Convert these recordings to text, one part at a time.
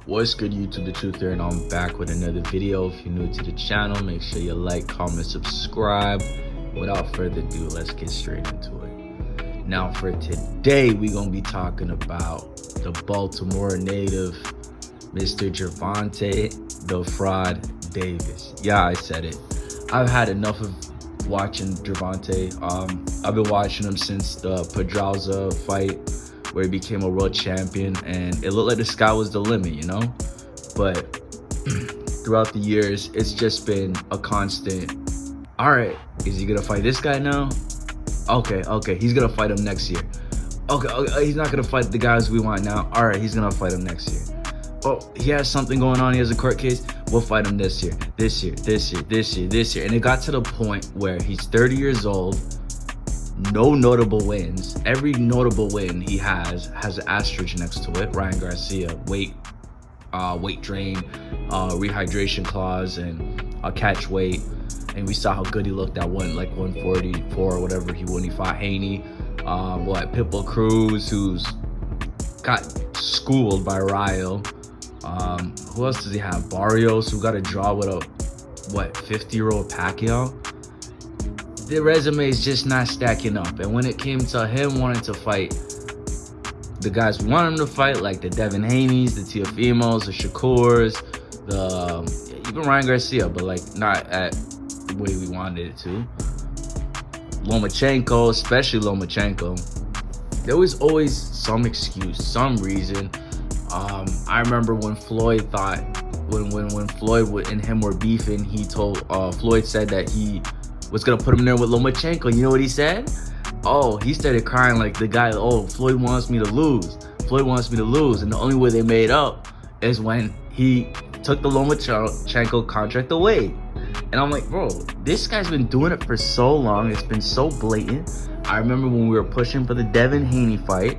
What's good, YouTube? The Truth here, and I'm back with another video. If you're new to the channel, make sure you like, comment, subscribe. Without further ado, let's get straight into it. Now for today, we're gonna be talking about the Baltimore native, Mr. Gervonta the Fraud Davis. Yeah, I said it. I've had enough of watching Gervonta. I've been watching him since the Pedraza fight, where he became a world champion, and it looked like the sky was the limit, you know? But throughout the years, it's just been a constant, all right, is he gonna fight this guy now? Okay, he's gonna fight him next year. Okay, he's not gonna fight the guys we want now. All right, he's gonna fight him next year. Oh, he has something going on, he has a court case, we'll fight him this year. And it got to the point where he's 30 years old, no notable wins. Every notable win he has an asterisk next to it. Ryan Garcia, weight drain, rehydration clause, and catch weight. And we saw how good he looked at 144 or whatever when he fought Haney. Pitbull Cruz, who's got schooled by Ryo. Who else does he have? Barrios, who got a draw with a 50-year-old Pacquiao. The resume is just not stacking up, and when it came to him wanting to fight the guys we want him to fight, like the Devin Haneys, the Teofimos, the Shakurs, even Ryan Garcia, but like not at the way we wanted it to. Lomachenko, especially Lomachenko, there was always some excuse, some reason. I remember when Floyd thought, when Floyd and him were beefing, Floyd said that he was gonna put him there with Lomachenko. You know what he said? Oh, he started crying like the guy, oh, Floyd wants me to lose. And the only way they made up is when he took the Lomachenko contract away. And I'm like, bro, this guy's been doing it for so long. It's been so blatant. I remember when we were pushing for the Devin Haney fight,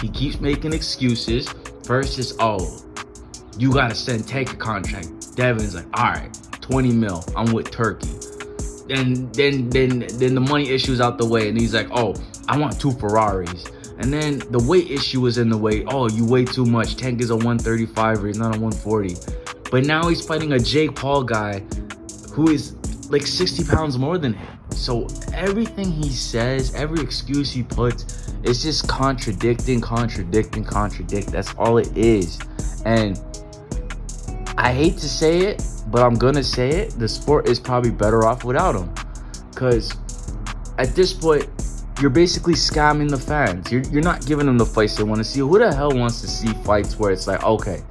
he keeps making excuses. First is, oh, you gotta take a contract. Devin's like, all right, 20 mil, I'm with Turkey. Then the money issue's out the way, and he's like, oh, I want 2 Ferraris. And then the weight issue is in the way. Oh, you weigh too much. Tank is a 135er, he's not a 140. But now he's fighting a Jake Paul guy who is like 60 pounds more than him. So everything he says, every excuse he puts, it's just contradicting. That's all it is. And I hate to say it, but I'm gonna say it. The sport is probably better off without him, because at this point, you're basically scamming the fans. You're not giving them the fights they want to see. Who the hell wants to see fights where it's like, okay,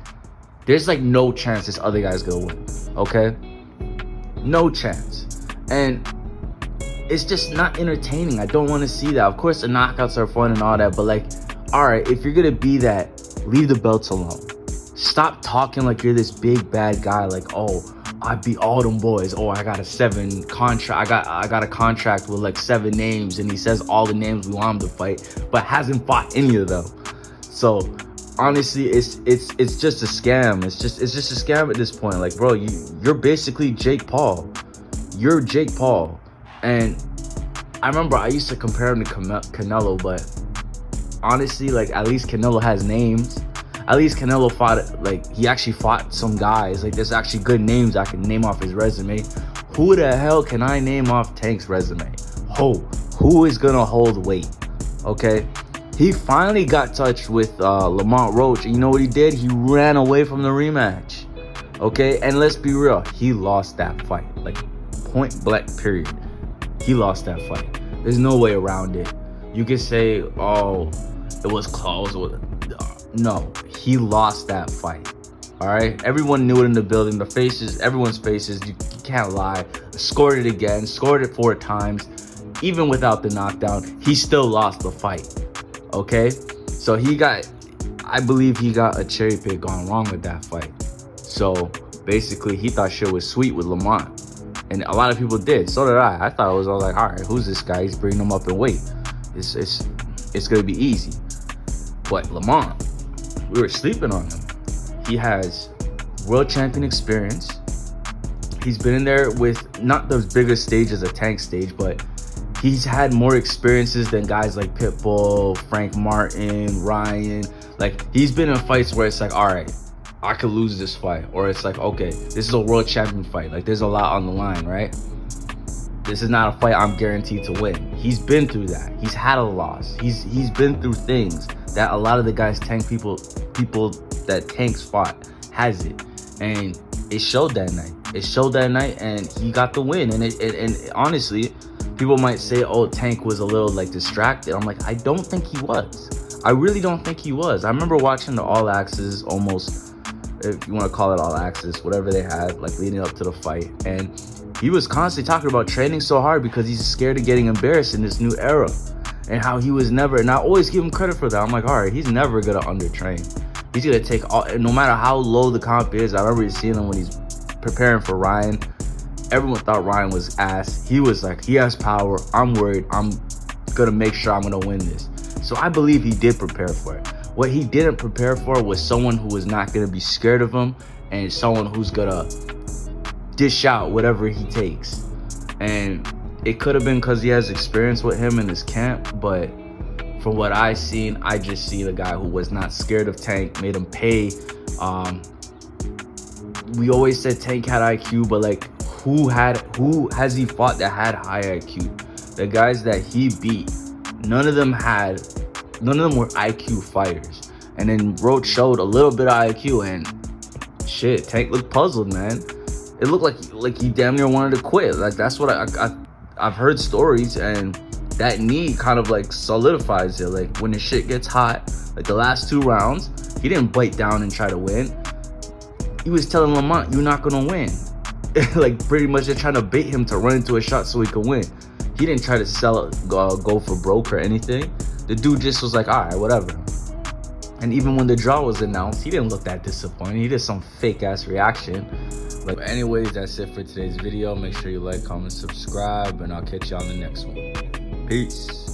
there's like no chance this other guy's gonna win, okay? No chance. And it's just not entertaining. I don't want to see that. Of course, the knockouts are fun and all that, but like, all right, if you're gonna be that, leave the belts alone. Stop talking like you're this big bad guy. Like, oh, I beat all them boys. Oh, I got a 7 contract. I got a contract with like 7 names, and he says all the names we want him to fight, but hasn't fought any of them. So honestly, it's just a scam. It's just a scam at this point. Like, bro, you're basically Jake Paul. You're Jake Paul. And I remember I used to compare him to Canelo, but honestly, like, at least Canelo has names. At least Canelo he actually fought some guys. Like, there's actually good names I can name off his resume. Who the hell can I name off Tank's resume? Who is gonna hold weight? Okay, he finally got touched with Lamont Roach, and you know what he did? He ran away from the rematch. Okay, and let's be real, he lost that fight. Like, point blank, period. He lost that fight. There's no way around it. You can say, oh, it was close. No, he lost that fight. All right, everyone knew it in the building. Everyone's faces. You can't lie. Scored it again. Scored it 4 times. Even without the knockdown, he still lost the fight. Okay, so I believe he got a cherry pick gone wrong with that fight. So basically, he thought shit was sweet with Lamont. And a lot of people did. So did I. I thought it was all like, all right, who's this guy? He's bringing him up in weight. It's gonna be easy. But Lamont, we were sleeping on him. He has world champion experience. He's been in there with not the biggest stage as a Tank stage, but he's had more experiences than guys like Pitbull, Frank Martin, Ryan. Like, he's been in fights where it's like, all right, I could lose this fight, or it's like, okay, this is a world champion fight. Like, there's a lot on the line, right? This is not a fight I'm guaranteed to win. He's been through that. He's had a loss. He's been through things that a lot of the guys people that Tank's fought has it, and it showed that night. It showed that night, and he got the win. And honestly, people might say, oh, Tank was a little like distracted. I'm like, I don't think he was. I really don't think he was. I remember watching the All Access, almost, if you want to call it All Access, whatever they had, like leading up to the fight, and he was constantly talking about training so hard because he's scared of getting embarrassed in this new era, and how he was never, and I always give him credit for that. I'm like, all right, he's never gonna undertrain. He's gonna take all, no matter how low the comp is. I remember seeing him when he's preparing for Ryan. Everyone thought Ryan was ass. He was like, he has power. I'm worried. I'm gonna make sure I'm gonna win this. So I believe he did prepare for it. What he didn't prepare for was someone who was not gonna be scared of him, and someone who's gonna dish out whatever he takes. And it could have been because he has experience with him in his camp, but from what I seen, I just see the guy who was not scared of Tank, made him pay. We always said Tank had IQ, but like, who has he fought that had high IQ? The guys that he beat, none of them were IQ fighters. And then Roach showed a little bit of IQ, and shit, Tank looked puzzled, man. It looked like he damn near wanted to quit. Like, that's what I've heard stories, and that knee kind of like solidifies it. Like, when the shit gets hot, like the last 2 rounds, he didn't bite down and try to win. He was telling Lamont, you're not gonna win. Like, pretty much they're trying to bait him to run into a shot so he could win. He didn't try to sell it, go for broke or anything. The dude just was like, all right, whatever. And even when the draw was announced, he didn't look that disappointed. He did some fake ass reaction. But anyways, that's it for today's video. Make sure you like, comment, subscribe, and I'll catch you on the next one. Peace.